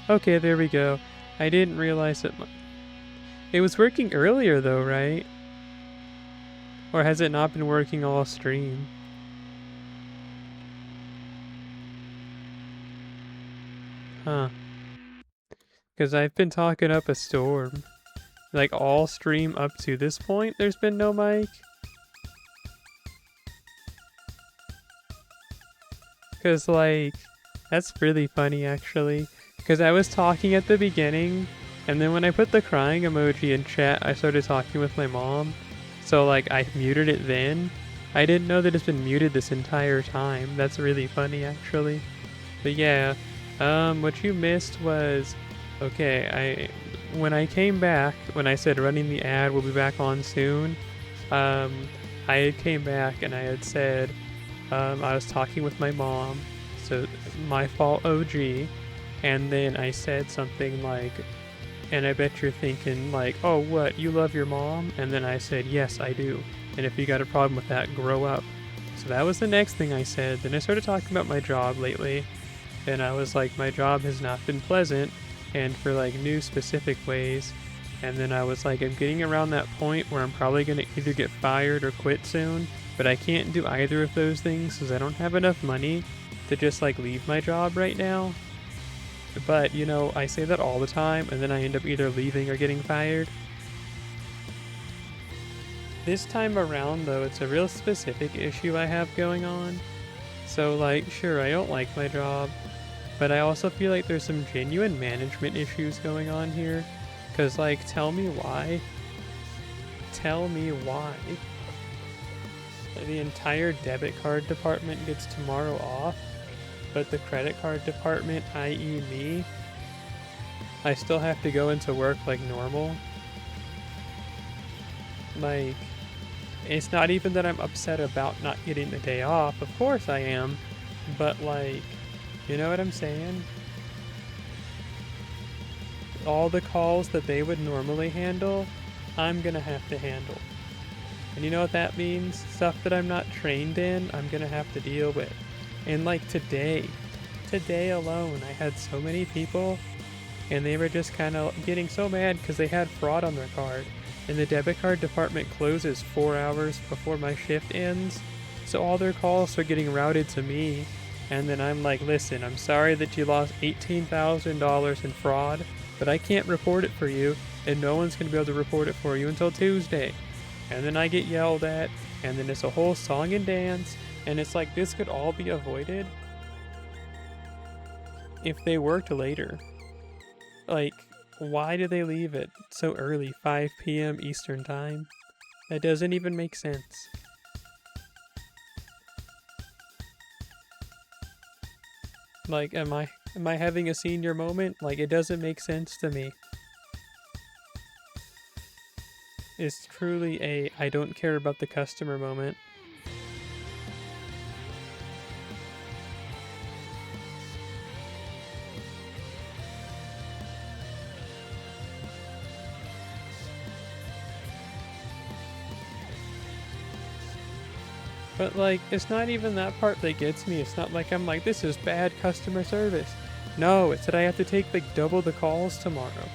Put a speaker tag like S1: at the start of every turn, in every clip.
S1: Okay, there we go. I didn't realize it. It was working earlier though, right? Or has it not been working all stream? Huh. Because I've been talking up a storm. Like all stream up to this point, there's been no mic. Because, like, that's really funny actually. Because I was talking at the beginning, and then when I put the crying emoji in chat, I started talking with my mom. So, like, I muted it then. I didn't know that it's been muted this entire time. That's really funny actually. But yeah, what you missed was, okay, when I came back, when I said running the ad will be back on soon, um, I came back and I had said, I was talking with my mom, so my fault OG, and then I said something like, and I bet you're thinking like, oh what, you love your mom? And then I said, yes, I do. And if you got a problem with that, grow up. So that was the next thing I said. Then I started talking about my job lately, and I was like, my job has not been pleasant, and for like new specific ways. And then I was like, I'm getting around that point where I'm probably gonna either get fired or quit soon, but I can't do either of those things because I don't have enough money to just like leave my job right now. But you know, I say that all the time, and then I end up either leaving or getting fired. This time around, though, it's a real specific issue I have going on. So, like, sure, I don't like my job, but I also feel like there's some genuine management issues going on here. Cause like, tell me why. Tell me why. The entire debit card department gets tomorrow off, but the credit card department, i.e. me, I still have to go into work like normal. Like, it's not even that I'm upset about not getting the day off. Of course I am. But like, you know what I'm saying? All the calls that they would normally handle, I'm gonna have to handle. And you know what that means? Stuff that I'm not trained in, I'm gonna have to deal with. And like today alone, I had so many people, and they were just kind of getting so mad because they had fraud on their card. And the debit card department closes 4 hours before my shift ends, so all their calls are getting routed to me. And then I'm like, listen, I'm sorry that you lost $18,000 in fraud, but I can't report it for you, and no one's going to be able to report it for you until Tuesday. And then I get yelled at, and then it's a whole song and dance, and it's like this could all be avoided if they worked later. Like, why do they leave it so early, 5 p.m. Eastern Time? That doesn't even make sense. Like, am I having a senior moment? Like, it doesn't make sense to me. It's truly a I don't care about the customer moment. But like, it's not even that part that gets me. It's not like I'm like, this is bad customer service. No, it's that I have to take like double the calls tomorrow.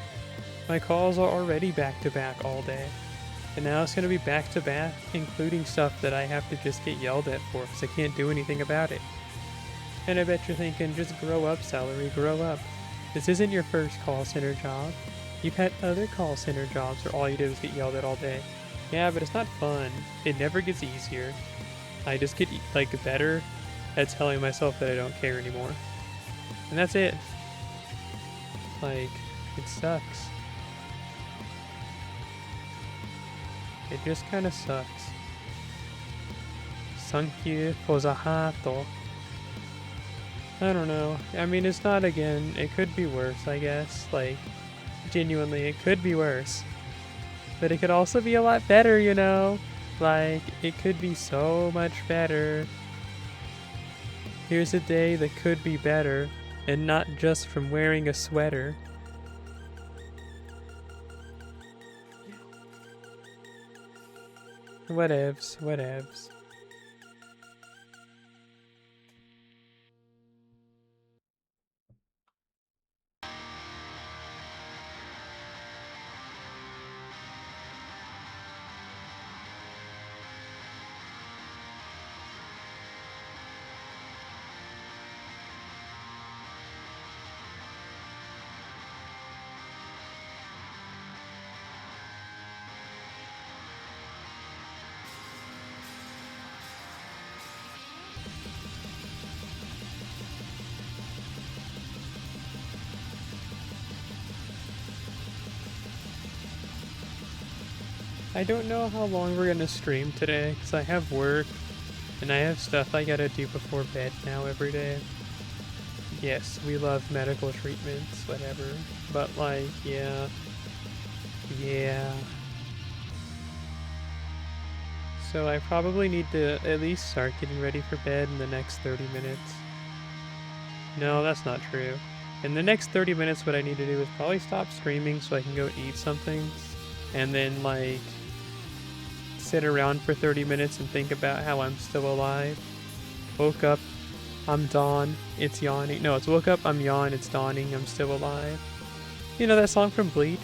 S1: My calls are already back to back all day. And now it's going to be back to back, including stuff that I have to just get yelled at for because I can't do anything about it. And I bet you're thinking, just grow up, Celery, grow up. This isn't your first call center job. You've had other call center jobs where all you did was get yelled at all day. Yeah, but it's not fun. It never gets easier. I just get like better at telling myself that I don't care anymore. And that's it. Like, it sucks. It just kind of sucks. Thank you for the heart. I don't know. I mean, it's not again. It could be worse, I guess. Like, genuinely, it could be worse. But it could also be a lot better, you know? Like, it could be so much better. Here's a day that could be better, and not just from wearing a sweater. Whatevs, whatevs. I don't know how long we're gonna stream today, because I have work, and I have stuff I gotta do before bed now every day. Yes, we love medical treatments, whatever. But like, yeah. Yeah. So I probably need to at least start getting ready for bed in the next 30 minutes. No, that's not true. In the next 30 minutes, what I need to do is probably stop streaming so I can go eat something. And then, like, sit around for 30 minutes and think about how I'm still alive. Woke up, I'm dawn, it's yawning. No, it's woke up, I'm yawn, it's dawning, I'm still alive. You know that song from Bleach?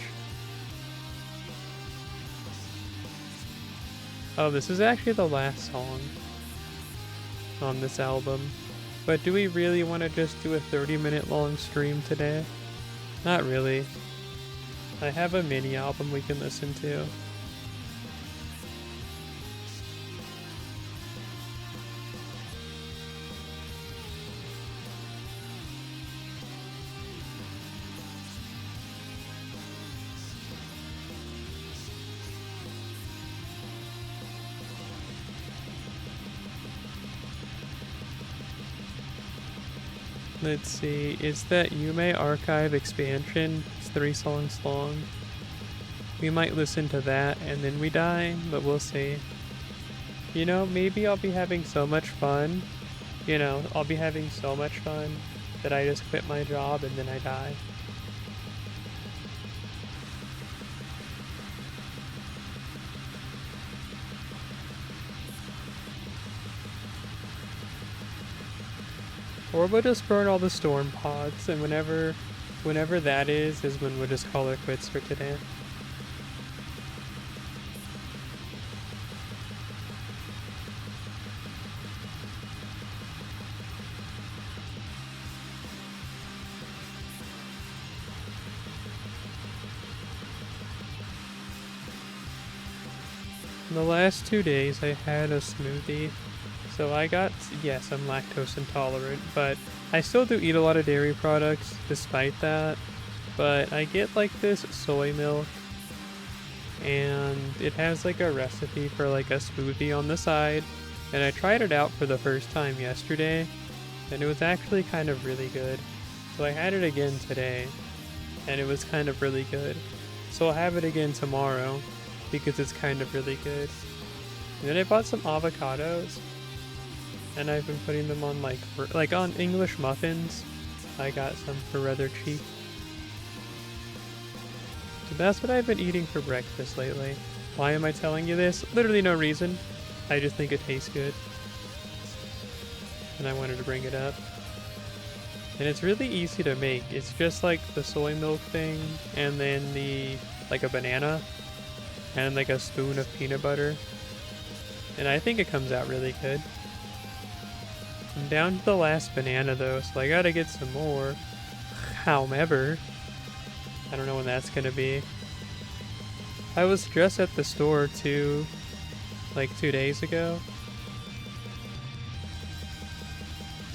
S1: Oh, this is actually the last song on this album. But do we really want to just do a 30-minute long stream today? Not really. I have a mini album we can listen to. Let's see, it's that Yume Archive expansion. It's 3 songs long. We might listen to that and then we die, but we'll see. You know, maybe I'll be having so much fun. You know, I'll be having so much fun that I just quit my job and then I die. Or we'll just burn all the storm pods, and whenever that is when we'll just call it quits for today. The last 2 days I had a smoothie. So yes, I'm lactose intolerant, but I still do eat a lot of dairy products despite that. But I get like this soy milk, and it has like a recipe for like a smoothie on the side. And I tried it out for the first time yesterday, and it was actually kind of really good. So I had it again today, and it was kind of really good. So I'll have it again tomorrow, because it's kind of really good. And then I bought some avocados, and I've been putting them on like on English muffins. I got some for rather cheap. So that's what I've been eating for breakfast lately. Why am I telling you this? Literally no reason. I just think it tastes good. And I wanted to bring it up. And it's really easy to make. It's just like the soy milk thing, and then like a banana, and like a spoon of peanut butter. And I think it comes out really good. I'm down to the last banana though, so I gotta get some more. However, I don't know when that's gonna be. I was just at the store too, like 2 days ago.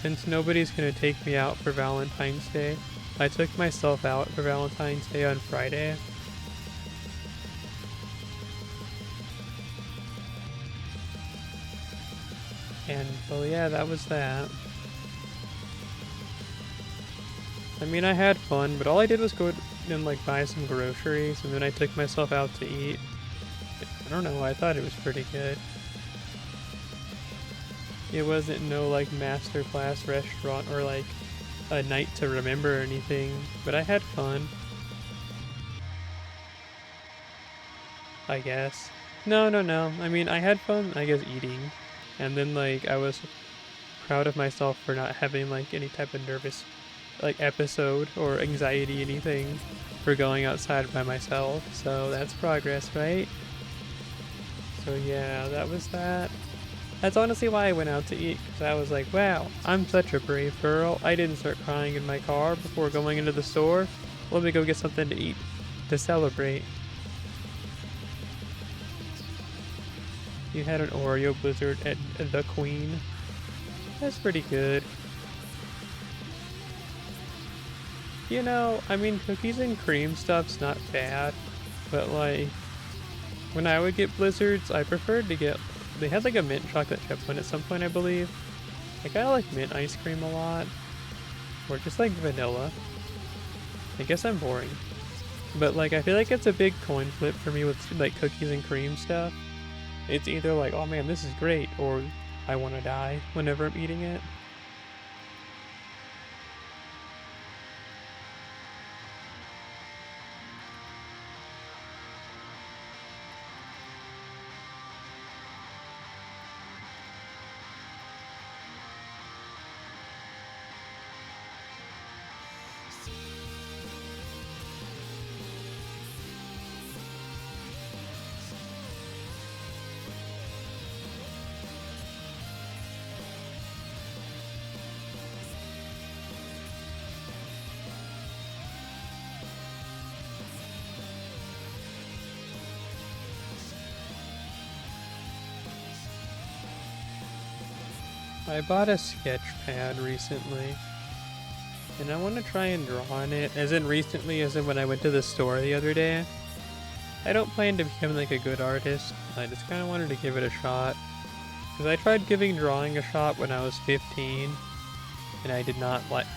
S1: Since nobody's gonna take me out for Valentine's Day, I took myself out for Valentine's Day on Friday. And, well, yeah, that was that. I mean, I had fun, but all I did was go and, like, buy some groceries, and then I took myself out to eat. I don't know, I thought it was pretty good. It wasn't no, like, masterclass restaurant or, like, a night to remember or anything, but I had fun. I guess. No. I mean, I had fun, I guess, eating. And then, like, I was proud of myself for not having, like, any type of nervous, like, episode or anxiety, anything, for going outside by myself. So that's progress, right? So yeah, that was that. That's honestly why I went out to eat, because I was like, wow, I'm such a brave girl. I didn't start crying in my car before going into the store. Let me go get something to eat to celebrate. You had an Oreo Blizzard at the Queen. That's pretty good. You know, I mean, cookies and cream stuff's not bad, but like, When I would get blizzards, I preferred to get. They had like a mint chocolate chip one at some point, I believe. Like I like mint ice cream a lot, or just like vanilla. I guess I'm boring, but like I feel like it's a big coin flip for me with like cookies and cream stuff. It's either like, oh man, this is great, or I want to die whenever I'm eating it. I bought a sketch pad recently, and I want to try and draw on it, as in recently, as in when I went to the store the other day. I don't plan to become like a good artist, I just kind of wanted to give it a shot. Because I tried giving drawing a shot when I was 15, and I did not like.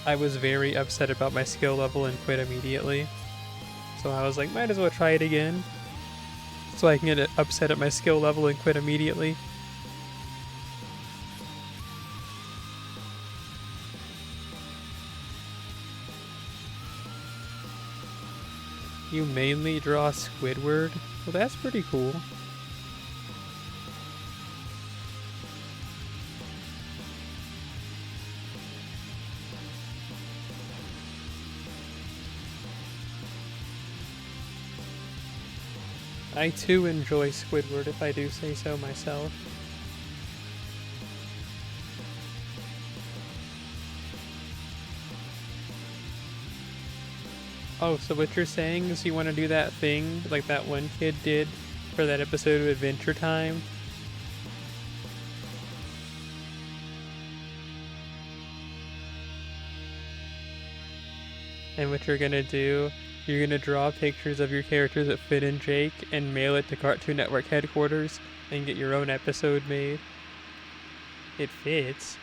S1: I was very upset about my skill level and quit immediately. So I was like, might as well try it again, so I can get upset at my skill level and quit immediately. You mainly draw Squidward? Well, that's pretty cool. I too enjoy Squidward, if I do say so myself. Oh, so what you're saying is you want to do that thing like that one kid did for that episode of Adventure Time? And what you're gonna do, you're gonna draw pictures of your characters that fit in Jake and mail it to Cartoon Network headquarters and get your own episode made. It fits.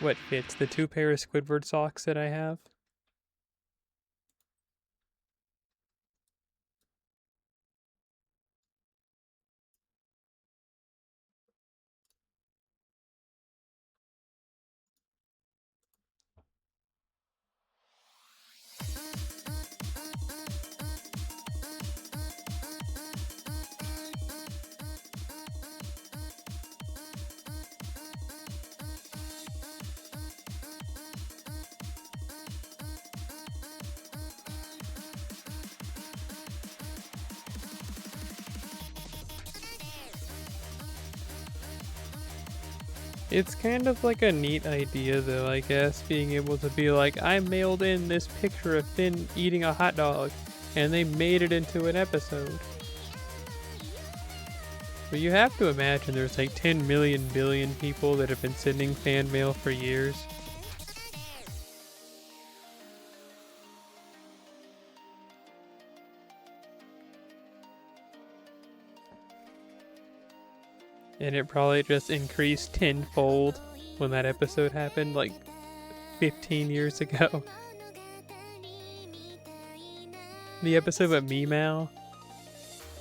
S1: What fits? The 2 pair of Squidward socks that I have? It's kind of like a neat idea though, I guess, being able to be like, I mailed in this picture of Finn eating a hot dog, and they made it into an episode. But you have to imagine there's like 10 million billion people that have been sending fan mail for years. And it probably just increased tenfold when that episode happened like 15 years ago. The episode with Meow.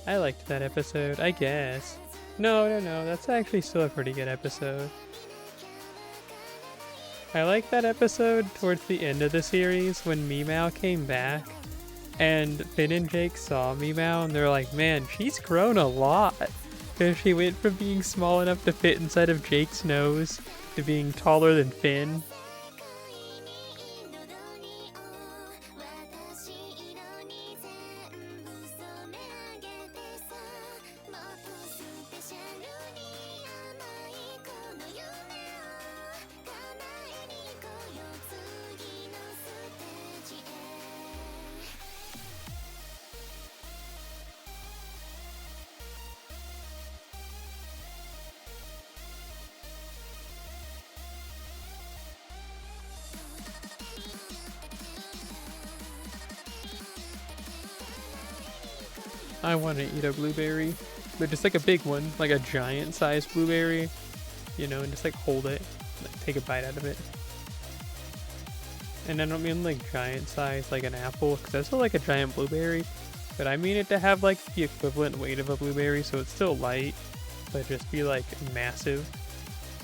S1: I liked that episode, I guess. No, that's actually still a pretty good episode. I like that episode towards the end of the series when Meow came back and Finn and Jake saw Meow and they're like, man, she's grown a lot. Because she went from being small enough to fit inside of Jake's nose to being taller than Finn. I want to eat a blueberry, but just like a big one, like a giant sized blueberry, you know, and just like hold it, like take a bite out of it. And I don't mean like giant size like an apple, because that's still like a giant blueberry, but I mean it to have like the equivalent weight of a blueberry, so it's still light, but just be like massive,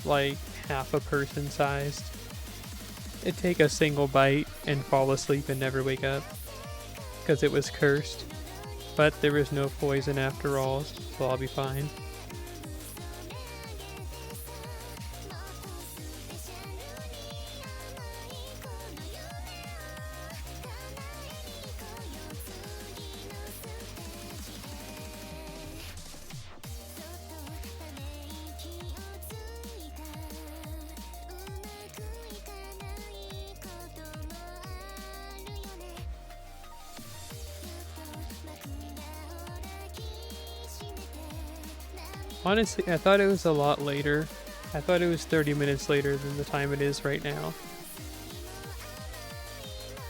S1: like half a person sized. It'd take a single bite and fall asleep and never wake up, because it was cursed. But there was no poison after all, so I'll be fine. Honestly, I thought it was a lot later. I thought it was 30 minutes later than the time it is right now.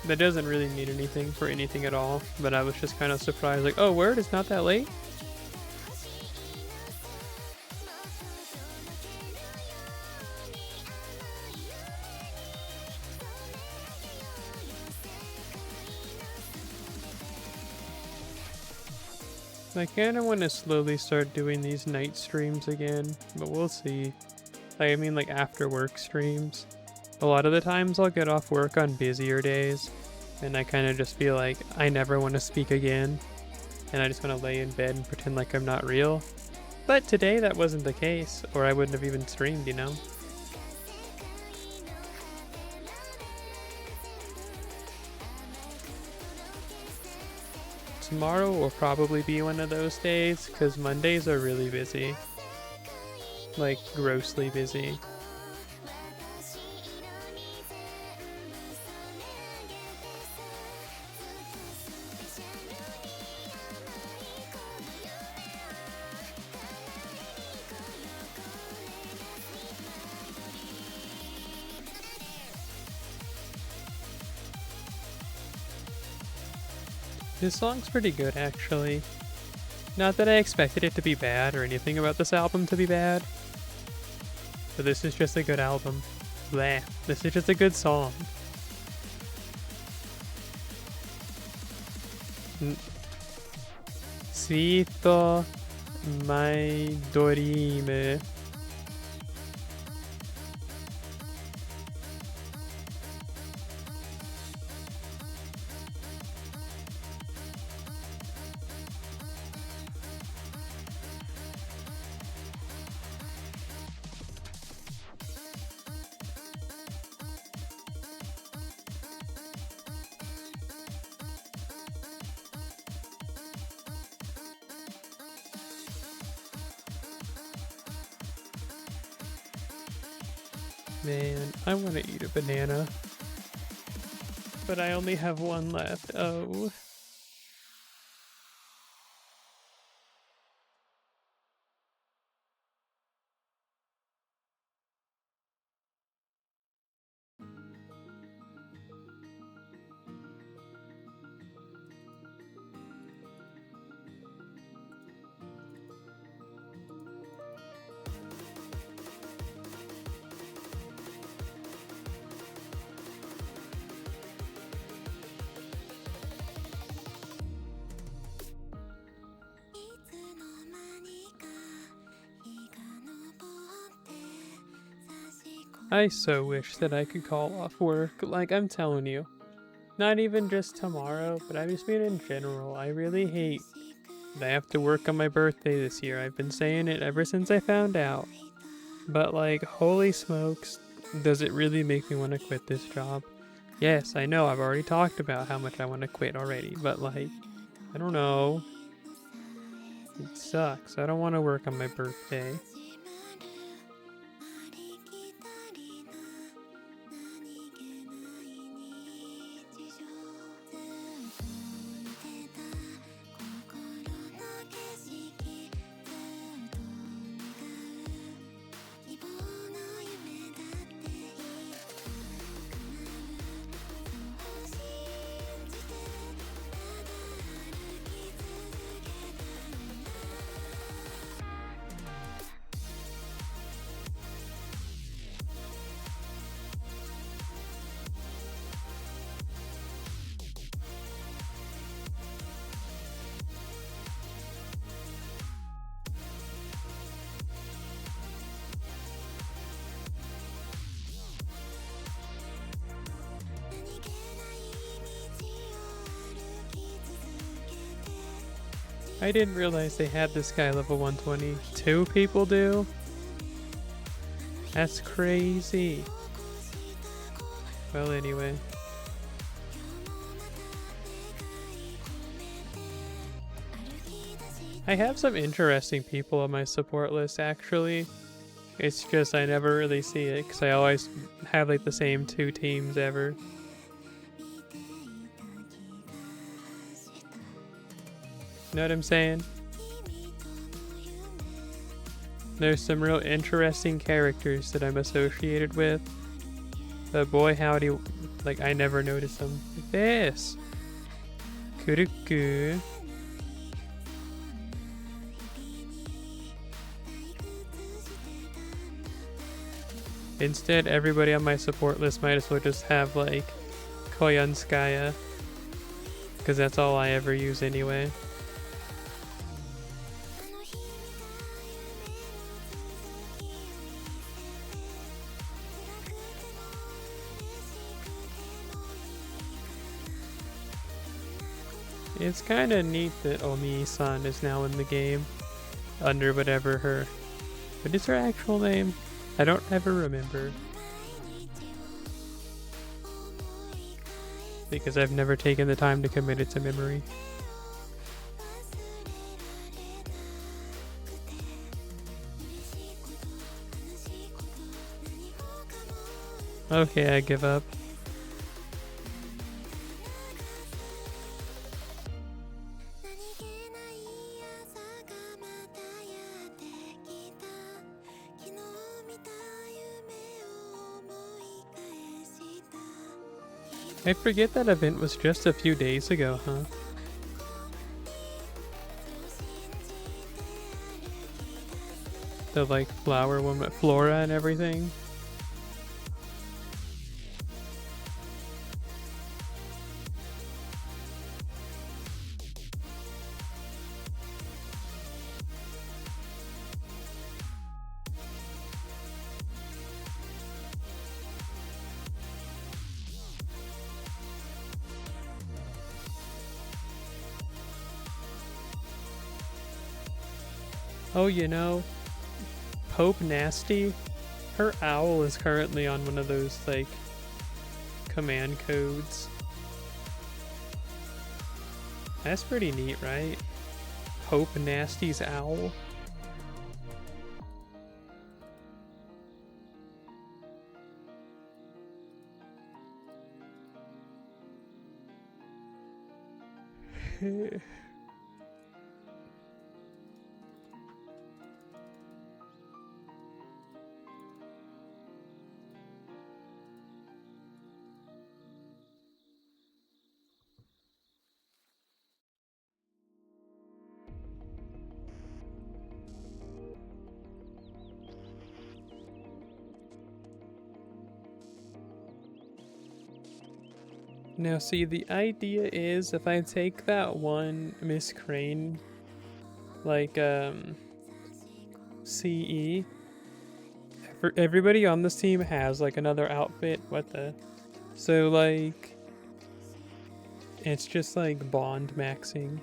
S1: That doesn't really mean anything for anything at all, but I was just kind of surprised, like, oh, word, it's not that late? I kind of want to slowly start doing these night streams again, but we'll see. I mean, like after work streams. A lot of the times I'll get off work on busier days, and I kind of just feel like I never want to speak again, and I just want to lay in bed and pretend like I'm not real. But today that wasn't the case, or I wouldn't have even streamed, you know? Tomorrow will probably be one of those days, because Mondays are really busy. Like, grossly busy. This song's pretty good, actually. Not that I expected it to be bad or anything about this album to be bad, but this is just a good album. Bleh. This is just a good song. Sito mai dorime. Man, I want to eat a banana, but I only have one left. Oh. I so wish that I could call off work, like I'm telling you. Not even just tomorrow, but I just mean in general. I really hate that I have to work on my birthday this year. I've been saying it ever since I found out. But like, holy smokes, does it really make me want to quit this job? Yes, I know, I've already talked about how much I want to quit already, but like, I don't know. It sucks. I don't want to work on my birthday. I didn't realize they had this guy level 120. 2 people do? That's crazy. Well, anyway. I have some interesting people on my support list, actually. It's just I never really see it, because I always have like the same 2 teams ever. Know what I'm saying? There's some real interesting characters that I'm associated with. But boy howdy, like I never notice them. Like this! Kuruku. Instead, everybody on my support list might as well just have like Koyanskaya. Because that's all I ever use anyway. It's kind of neat that Omi-san is now in the game under whatever her... What is her actual name? I don't ever remember. Because I've never taken the time to commit it to memory. Okay, I give up. I forget that event was just a few days ago, huh? The like flower woman, flora and everything. Oh, you know, Pope Nasty, her owl is currently on one of those, like, command codes. That's pretty neat, right? Pope Nasty's owl. Now see, the idea is if I take that one Miss Crane, like, CE, everybody on this team has, like, another outfit, so, like, it's just, like, bond maxing.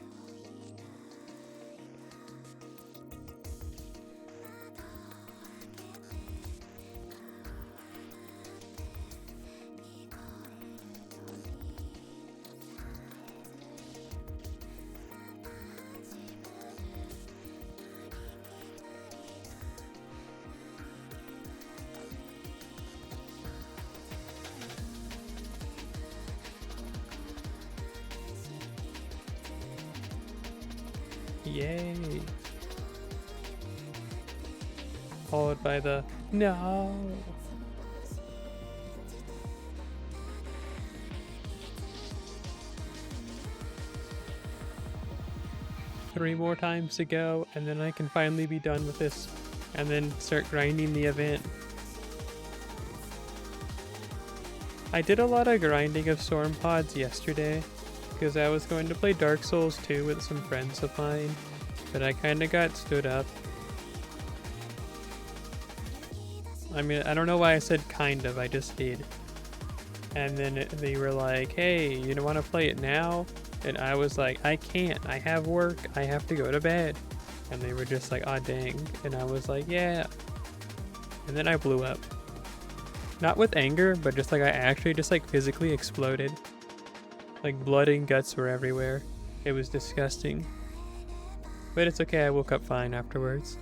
S1: Yay. Followed by the no. Three more times to go, and then I can finally be done with this, and then start grinding the event. I did a lot of grinding of Storm Pods yesterday, because I was going to play Dark Souls 2 with some friends of mine, but I kinda got stood up. I mean, I don't know why I said kind of, I just did. And then they were like, hey, you don't want to play it now? And I was like, I can't. I have work. I have to go to bed. And they were just like, aw, dang. And I was like, yeah. And then I blew up. Not with anger, but just like I actually just like physically exploded. Like blood and guts were everywhere. It was disgusting. But it's okay, I woke up fine afterwards.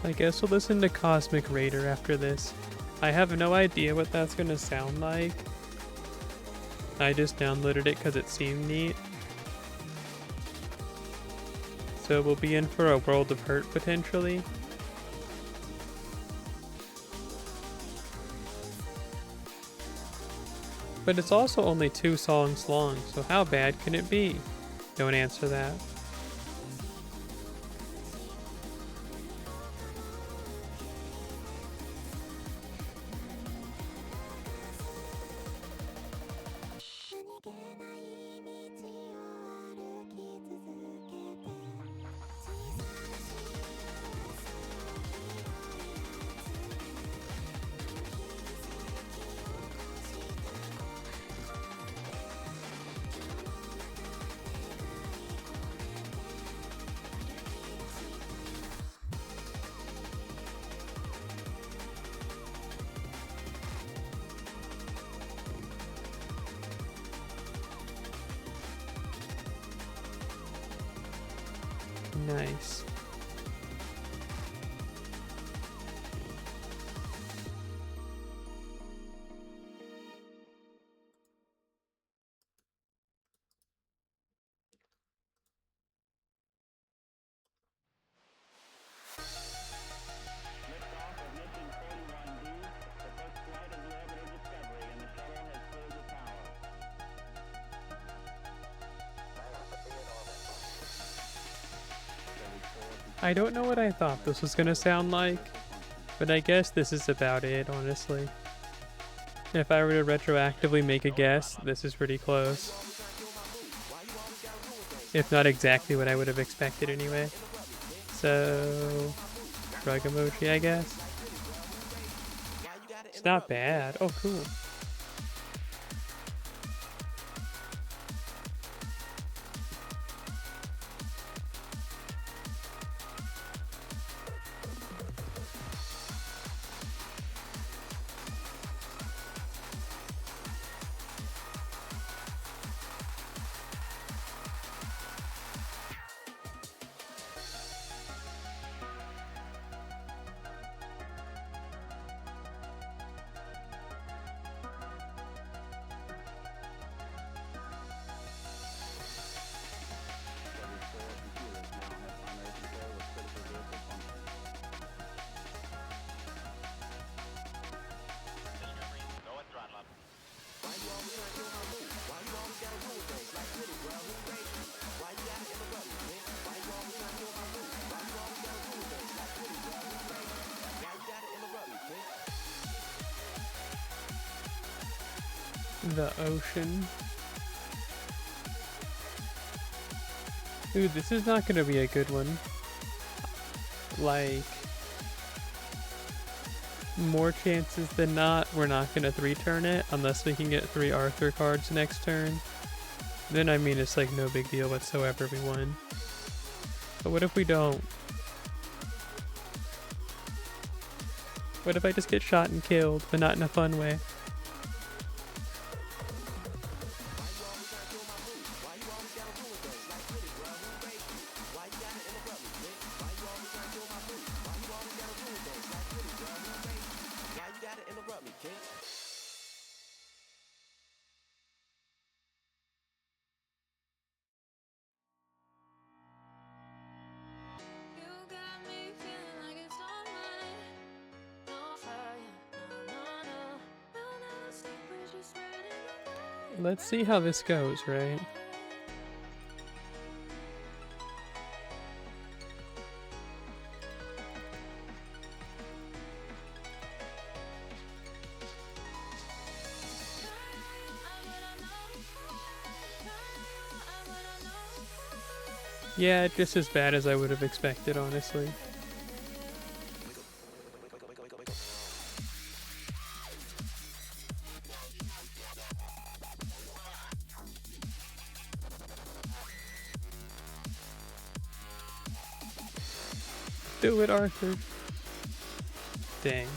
S1: I guess we'll listen to Cosmic Raider after this. I have no idea what that's gonna sound like. I just downloaded it because it seemed neat. So we'll be in for a world of hurt potentially. But it's also only 2 songs long, so how bad can it be? Don't answer that. Nice. I don't know what I thought this was gonna sound like, but I guess this is about it, honestly. If I were to retroactively make a guess, this is pretty close. If not exactly what I would have expected anyway. So, shrug emoji, I guess. It's not bad. Oh, cool. The ocean. Dude, this is not gonna be a good one. Like, more chances than not, we're not gonna 3-turn it unless we can get 3 Arthur cards next turn. Then, I mean, it's like no big deal whatsoever, we won. But what if we don't? What if I just get shot and killed, but not in a fun way? let's see how this goes, right? Yeah, just as bad as I would have expected, honestly. Do it, Arthur. Dang.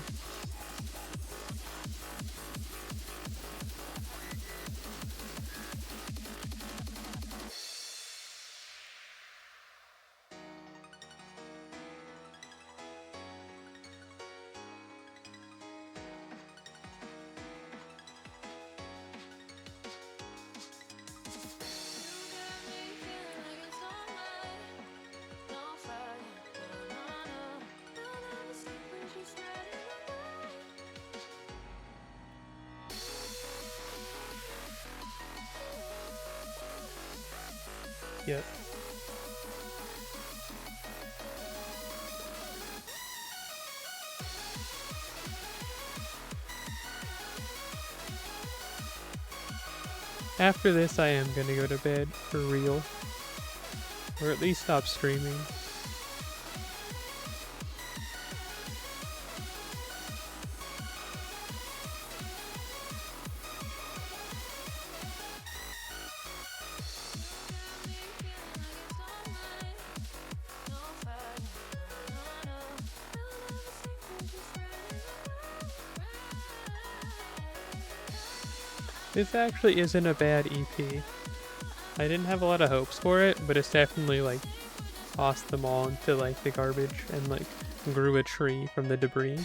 S1: Yep. After this, I am gonna go to bed for real. Or at least stop streaming. This actually isn't a bad EP. I didn't have a lot of hopes for it, but it's definitely like tossed them all into like the garbage and like grew a tree from the debris.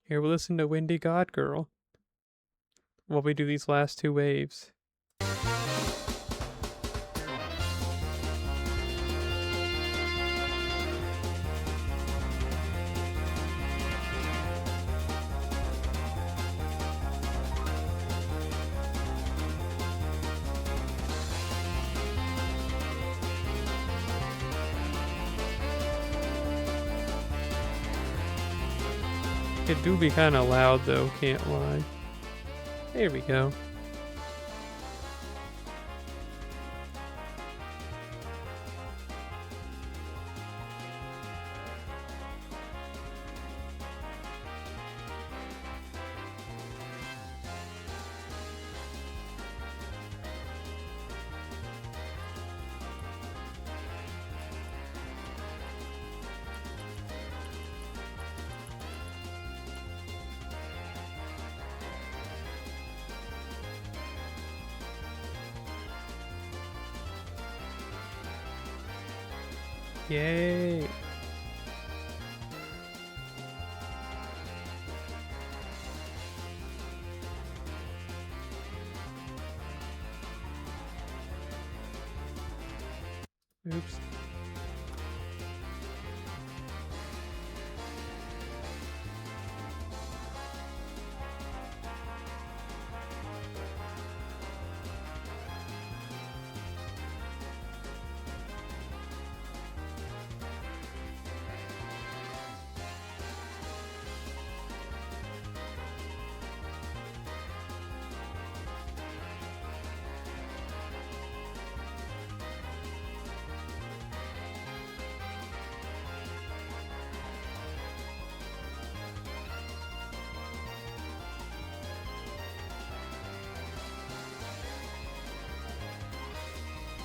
S1: Here we'll listen to Windy God Girl while we do these last two waves. It do be kinda loud though, can't lie. There we go. Yay! Oops.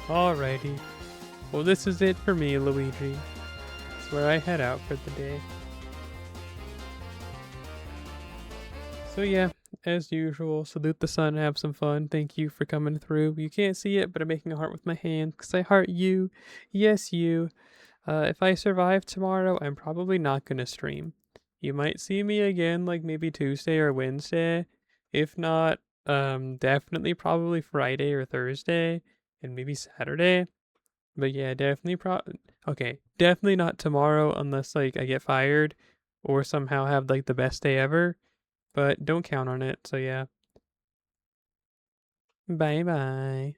S1: Alrighty. Well, this is it for me, Luigi. It's where I head out for the day. So yeah, as usual, salute the sun, have some fun. Thank you for coming through. You can't see it, but I'm making a heart with my hand because I heart you. Yes, you. If I survive tomorrow, I'm probably not gonna stream. You might see me again, like maybe Tuesday or Wednesday. If not, definitely probably Friday or Thursday, and maybe Saturday. But yeah, okay, definitely not tomorrow unless like I get fired or somehow have like the best day ever. But don't count on it. So yeah. Bye bye.